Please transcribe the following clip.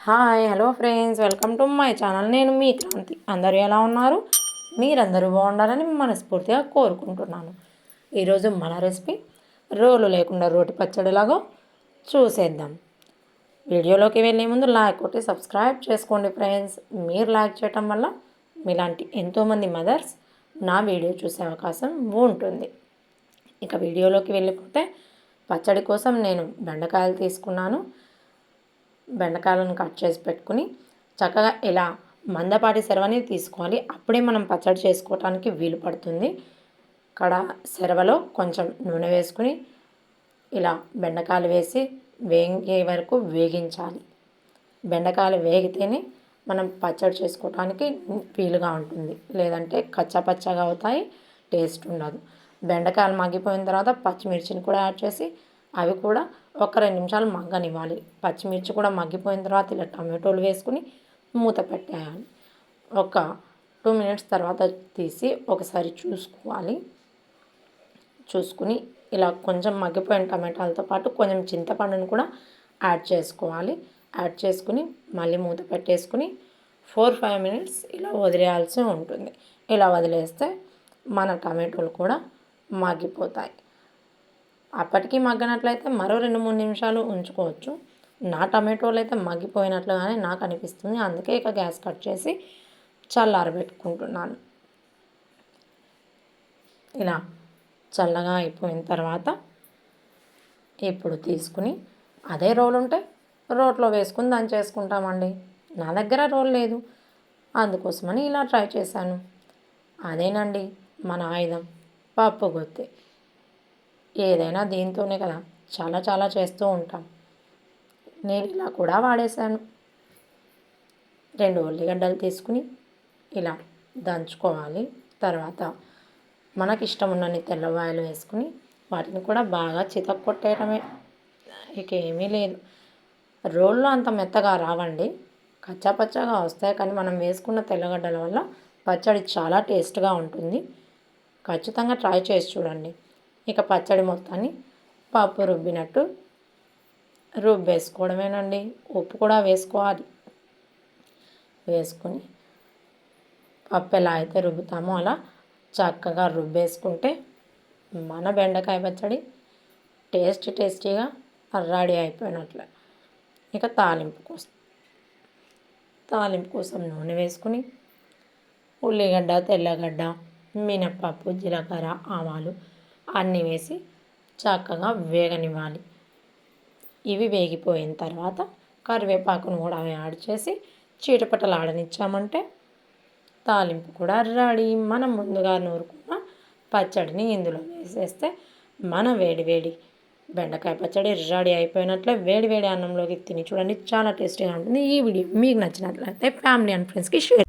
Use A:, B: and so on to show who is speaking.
A: Hi hello friends, welcome to my channel. నేను మీ క్రాంతి. అందరూ ఎలా ఉన్నారు? మీరందరూ బాగుండాలని మనస్ఫూర్తిగా కోరుకుంటున్నాను. ఈరోజు మన రెసిపీ రోలు లేకుండా రోటి పచ్చడిలాగా చూసేద్దాం. వీడియోలోకి వెళ్ళే ముందు లైక్ కొట్టి సబ్స్క్రైబ్ చేసుకోండి ఫ్రెండ్స్. మీరు లైక్ చేయటం వల్ల మీలాంటి ఎంతోమంది మదర్స్ నా వీడియో చూసే అవకాశం ఉంటుంది. ఇక వీడియోలోకి వెళ్ళిపోతే పచ్చడి కోసం నేను బెండకాయలు తీసుకున్నాను. బెండకాయలను కట్ చేసి పెట్టుకుని చక్కగా ఇలా మందపాటి సెరవని తీసుకోవాలి. అప్పుడే మనం పచ్చడి చేసుకోవడానికి వీలు పడుతుంది. ఇక్కడ సెరవలో కొంచెం నూనె వేసుకుని ఇలా బెండకాయలు వేసి వేగే వరకు వేగించాలి. బెండకాయలు వేగితేనే మనం పచ్చడి చేసుకోవడానికి వీలుగా ఉంటుంది, లేదంటే కచ్చాపచ్చగా అవుతాయి, టేస్ట్ ఉండదు. బెండకాయలు మగ్గిపోయిన తర్వాత పచ్చిమిర్చిని కూడా యాడ్ చేసి అవి కూడా ఒక 2 నిమిషాలు మగ్గనివ్వాలి. పచ్చిమిర్చి కూడా మగ్గిపోయిన తర్వాత ఇలా టమాటోలు వేసుకుని మూత పెట్టేయాలి. ఒక 2 మినిట్స్ తర్వాత తీసి ఒకసారి చూసుకుని ఇలా కొంచెం మగ్గిపోయిన టమాటాలతో పాటు కొంచెం చింతపండును కూడా యాడ్ చేసుకోవాలి. యాడ్ చేసుకుని మళ్ళీ మూత పెట్టేసుకుని 4-5 మినిట్స్ ఇలా వదిలేయాల్సి ఉంటుంది. ఇలా వదిలేస్తే మన టమాటోలు కూడా మగ్గిపోతాయి. అప్పటికి మగ్గనట్లయితే మరో 2-3 నిమిషాలు ఉంచుకోవచ్చు. నా టమాటోలు అయితే మగ్గిపోయినట్లుగానే నాకు అనిపిస్తుంది. అందుకే ఇక గ్యాస్ కట్ చేసి చల్లారబెట్టుకుంటున్నాను. ఇలా చల్లగా అయిపోయిన తర్వాత ఇప్పుడు తీసుకుని అదే రోలు ఉంటే రోట్లో వేసుకుని దంచేసుకుంటామండి. నా దగ్గర రోల్ లేదు, అందుకోసమని ఇలా ట్రై చేశాను. అదేనండి మన ఆయుధం, పప్పు గుత్తి. ఏదైనా దీంతోనే కదా చాలా చాలా చేస్తూ ఉంటాం. నేను ఇలా కూడా వాడేశాను. 2 ఉల్లిగడ్డలు తీసుకుని ఇలా దంచుకోవాలి. తర్వాత మనకి ఇష్టం ఉన్నన్ని తెల్లవాయలు వేసుకుని వాటిని కూడా బాగా చితక్కొట్టేయటమే. ఇక ఏమీ లేదు. రోల్లో అంత మెత్తగా రావండి, కచ్చాపచ్చాగా వస్తాయి. కానీ మనం వేసుకున్న తెల్లగడ్డల వల్ల పచ్చడి చాలా టేస్ట్గా ఉంటుంది. ఖచ్చితంగా ట్రై చేసి చూడండి. ఇక పచ్చడి మొత్తాన్ని పప్పు రుబ్బినట్టు రుబ్బేసుకోవడమేనండి. ఉప్పు కూడా వేసుకోవాలి. వేసుకుని పప్పు ఎలా అయితే రుబ్బుతామో అలా చక్కగా రుబ్బేసుకుంటే మన బెండకాయ పచ్చడి టేస్టీగా రెడీ అయిపోయినట్లే. ఇక తాలింపు కోసం నూనె వేసుకుని ఉల్లిగడ్డ, తెల్లగడ్డ, మినప్పప్పు, జీలకర్ర, ఆవాలు అన్నీ వేసి చక్కగా వేగనివ్వాలి. ఇవి వేగిపోయిన తర్వాత కరివేపాకును కూడా యాడ్ చేసి చీటపటలాడనిచ్చామంటే తాలింపు కూడా రెడీ. మనం ముందుగా నూరుకున్న పచ్చడిని ఇందులో వేసేస్తే మన వేడి బెండకాయ పచ్చడి రెడీ అయిపోయినట్లే. వేడి అన్నంలోకి తిని చూడండి, చాలా టేస్టీగా ఉంటుంది. ఈ వీడియో మీకు నచ్చినట్లయితే ఫ్యామిలీ అండ్ ఫ్రెండ్స్కి షేర్